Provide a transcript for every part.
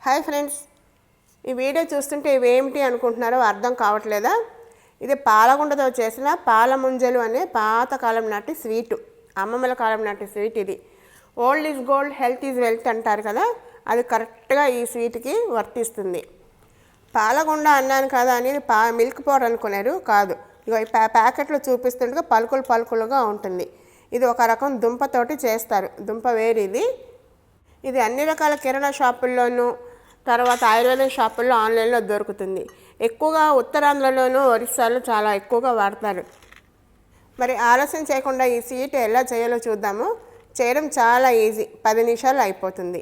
Hi friends, ఈ video చూస్తుంటే ఇవేమిటి అనుకుంటున్నారో అర్థం కావట్లేదా? ఇది పాలగుండతో చేసిన పాల ముంజలు అనే పాతకాలం నాటి స్వీటు, అమ్మమ్మల కాలం నాటి స్వీట్. ఇది old is gold, health is wealth అంటారు కదా, అది కరెక్ట్గా ఈ స్వీట్కి వర్తిస్తుంది. పాలగుండ అన్నాను కదా అనేది మిల్క్ పౌడర్ అనుకున్నారు, కాదు. ఇక ప్యాకెట్లో చూపిస్తుండగా పలుకులు పలుకులుగా ఉంటుంది. ఇది ఒక రకం దుంపతోటి చేస్తారు, దుంప వేరు ఇది. ఇది అన్ని రకాల కిరాణా షాపుల్లోనూ, తర్వాత ఆయుర్వేదం షాపుల్లో ఆన్లైన్లో దొరుకుతుంది. ఎక్కువగా ఉత్తరాంధ్రలోనూ ఒరిస్సాలో చాలా ఎక్కువగా వాడతారు. మరి ఆలస్యం చేయకుండా ఈ స్వీట్ ఎలా చేయాలో చూద్దాము. చేయడం చాలా ఈజీ, 10 నిమిషాలు అయిపోతుంది.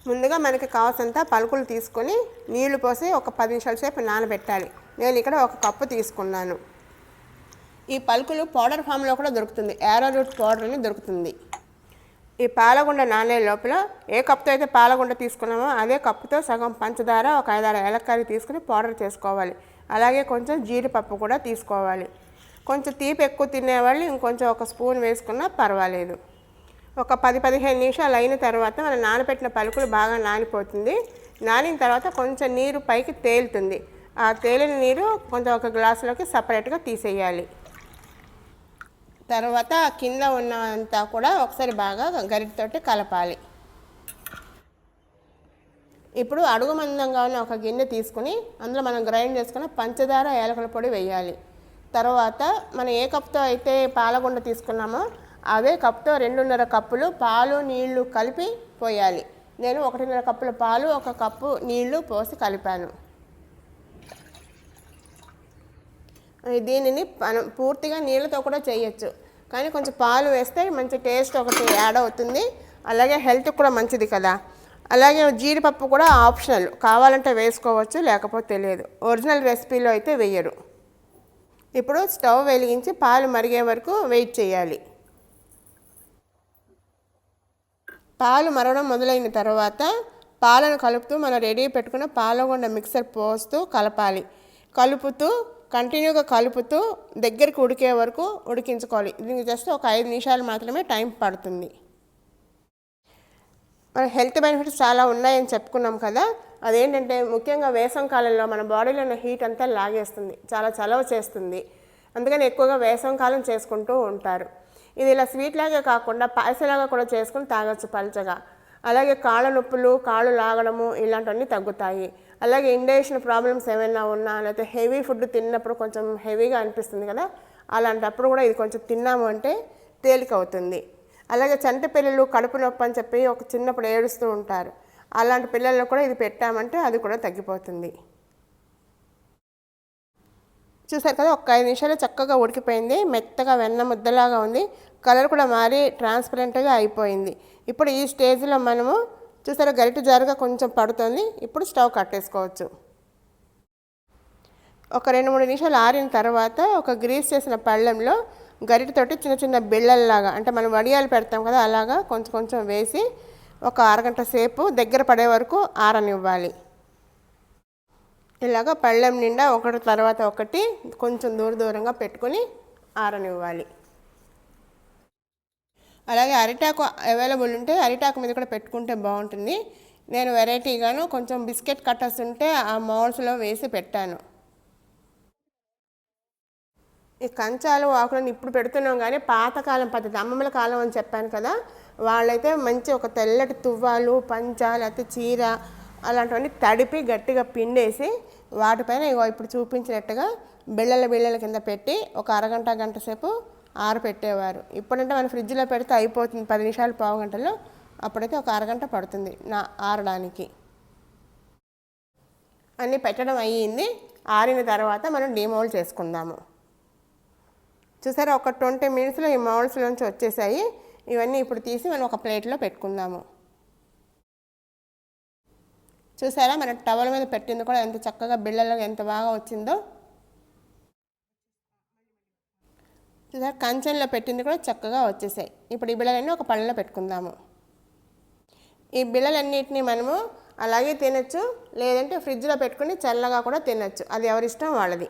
ముందుగా మనకి కావాల్సినంత పలుకులు తీసుకొని నీళ్లు పోసి ఒక 10 నిమిషాల సేపు నానబెట్టాలి. నేను ఇక్కడ 1 కప్పు తీసుకున్నాను. ఈ పలుకులు పౌడర్ ఫామ్లో కూడా దొరుకుతుంది, యారో రూట్ పౌడర్ అని దొరుకుతుంది. ఈ పాలగుండ నానే లోపల ఏ కప్పుతో అయితే పాలగుండ తీసుకున్నామో అదే కప్పుతో సగం పంచదార, ఒక 5-6 ఏలక్కాయలు తీసుకుని పౌడర్ చేసుకోవాలి. అలాగే కొంచెం జీడిపప్పు కూడా తీసుకోవాలి. కొంచెం తీపి ఎక్కువ తినేవాళ్ళు ఇంకొంచెం 1 స్పూన్ వేసుకున్నా పర్వాలేదు. ఒక 10-15 నిమిషాలు అయిన తర్వాత మనం నానబెట్టిన పలుకులు బాగా నానిపోతుంది. నానిన తర్వాత కొంచెం నీరు పైకి తేలుతుంది. ఆ తేలిన నీరు కొంచెం ఒక గ్లాసులోకి సపరేట్గా తీసేయాలి. తర్వాత కింద ఉన్నంతా కూడా ఒకసారి బాగా గరిటెతోటి కలపాలి. ఇప్పుడు అడుగు మందంగా ఉన్న ఒక గిన్నె తీసుకుని అందులో మనం గ్రైండ్ చేసుకున్న పంచదార, యాలకుల పొడి వేయాలి. తర్వాత మనం ఏ కప్తో అయితే పాలగుండ తీసుకున్నామో అదే కప్తో 2.5 కప్పులు పాలు, నీళ్లు కలిపి పోయాలి. నేను 1.5 కప్పుల పాలు, 1 కప్పు నీళ్లు పోసి కలిపాను. దీనిని పూర్తిగా నీళ్ళతో కూడా చేయొచ్చు, కానీ కొంచెం పాలు వేస్తే మంచి టేస్ట్ ఒకటి యాడ్ అవుతుంది. అలాగే హెల్త్కి కూడా మంచిది కదా. అలాగే జీడిపప్పు కూడా ఆప్షనల్, కావాలంటే వేసుకోవచ్చు, లేకపోతే లేదు. ఒరిజినల్ రెసిపీలో అయితే వేయరు. ఇప్పుడు స్టవ్ వెలిగించి పాలు మరిగే వరకు వెయిట్ చేయాలి. పాలు మరగడం మొదలైన తర్వాత పాలను కలుపుతూ మనం రెడీ పెట్టుకున్న పాలగుండ మిక్సర్ పోస్తూ కలపాలి. కంటిన్యూగా కలుపుతూ దగ్గరికి ఉడికే వరకు ఉడికించుకోవాలి. దీనికి జస్ట్ ఒక 5 నిమిషాలు మాత్రమే టైం పడుతుంది. మన హెల్త్ బెనిఫిట్స్ చాలా ఉన్నాయని చెప్పుకున్నాం కదా. అదేంటంటే ముఖ్యంగా వేసవి కాలంలో మన బాడీలో ఉన్న హీట్ అంతా లాగేస్తుంది, చాలా చలవ చేస్తుంది. అందుకని ఎక్కువగా వేసవి కాలం చేసుకుంటూ ఉంటారు. ఇది ఇలా స్వీట్ లాగే కాకుండా పాయసలాగా కూడా చేసుకుని తాగొచ్చు పల్చగా. అలాగే కాళ్ళ నొప్పులు, కాళ్ళు లాగడము ఇలాంటివన్నీ తగ్గుతాయి. అలాగే ఇండైజెషన్ ప్రాబ్లమ్స్ ఏమైనా ఉన్నా, లేకపోతే హెవీ ఫుడ్ తిన్నప్పుడు కొంచెం హెవీగా అనిపిస్తుంది కదా, అలాంటప్పుడు కూడా ఇది కొంచెం తిన్నాము అంటే తేలిక అవుతుంది. అలాగే చంటి పిల్లలు కడుపు నొప్పి అని చెప్పి ఒక చిన్నప్పుడు ఏడుస్తూ ఉంటారు, అలాంటి పిల్లల్లో కూడా ఇది పెట్టామంటే అది కూడా తగ్గిపోతుంది. చూసారు కదా, ఒక 5 నిమిషాలు చక్కగా ఉడికిపోయింది. మెత్తగా వెన్న ముద్దలాగా ఉంది. కలర్ కూడా మారి ట్రాన్స్పరెంట్గా అయిపోయింది. ఇప్పుడు ఈ స్టేజ్లో మనము చూసారా గరిటె జారుగా కొంచెం పడుతుంది. ఇప్పుడు స్టవ్ కట్టేసుకోవచ్చు. ఒక 2-3 నిమిషాలు ఆరిన తర్వాత ఒక గ్రీస్ చేసిన పళ్ళెంలో గరిటెతోటి చిన్న చిన్న బిళ్ళల్లాగా, అంటే మనం వడియాలు పెడతాం కదా, అలాగా కొంచెం కొంచెం వేసి ఒక అరగంట సేపు దగ్గర పడే వరకు ఆరనివ్వాలి. ఇలాగ పళ్ళెం నిండా ఒకటి తర్వాత ఒకటి కొంచెం దూరంగా పెట్టుకొని ఆరనివ్వాలి. అలాగే అరిటాకు అవైలబుల్ ఉంటే అరిటాకు మీద కూడా పెట్టుకుంటే బాగుంటుంది. నేను వెరైటీగాను కొంచెం బిస్కెట్ కట్టర్స్ ఉంటే ఆ మౌల్స్లో వేసి పెట్టాను. ఈ కంచాలు, ఆకులను ఇప్పుడు పెడుతున్నాం, కానీ పాతకాలం పద్ధతి, అమ్మమ్మల కాలం అని చెప్పాను కదా, వాళ్ళైతే మంచి ఒక తెల్లటి తువ్వాలు, పంచ, లేకపోతే చీర అలాంటివన్నీ తడిపి గట్టిగా పిండేసి వాటిపైన ఇప్పుడు చూపించినట్టుగా బిళ్ళల కింద పెట్టి ఒక అరగంట, గంట సేపు ఆరపెట్టేవారు. ఇప్పుడంటే మనం ఫ్రిడ్జ్లో పెడితే అయిపోతుంది 10 నిమిషాలు, పావు గంటలో. అప్పుడైతే ఒక అరగంట పడుతుంది ఆరడానికి. అన్నీ పెట్టడం అయ్యింది. ఆరిన తర్వాత మనం డీమౌల్డ్ చేసుకుందాము. చూసారా, ఒక 20 మినిట్స్లో ఈ మౌల్స్లోంచి వచ్చేసాయి. ఇవన్నీ ఇప్పుడు తీసి మనం ఒక ప్లేట్లో పెట్టుకుందాము. చూసారా, మన టవల్ మీద పెట్టింది కూడా ఎంత చక్కగా బిళ్ళలో ఎంత బాగా వచ్చిందో. చూసారా, కంచెంలో పెట్టింది కూడా చక్కగా వచ్చేసాయి. ఇప్పుడు ఈ బిళ్ళలన్నీ ఒక పళ్ళలో పెట్టుకుందాము. ఈ బిళ్ళలన్నిటినీ మనము అలాగే తినచ్చు, లేదంటే ఫ్రిడ్జ్లో పెట్టుకుని చల్లగా కూడా తినచ్చు. అది ఎవరిష్టం వాళ్ళది.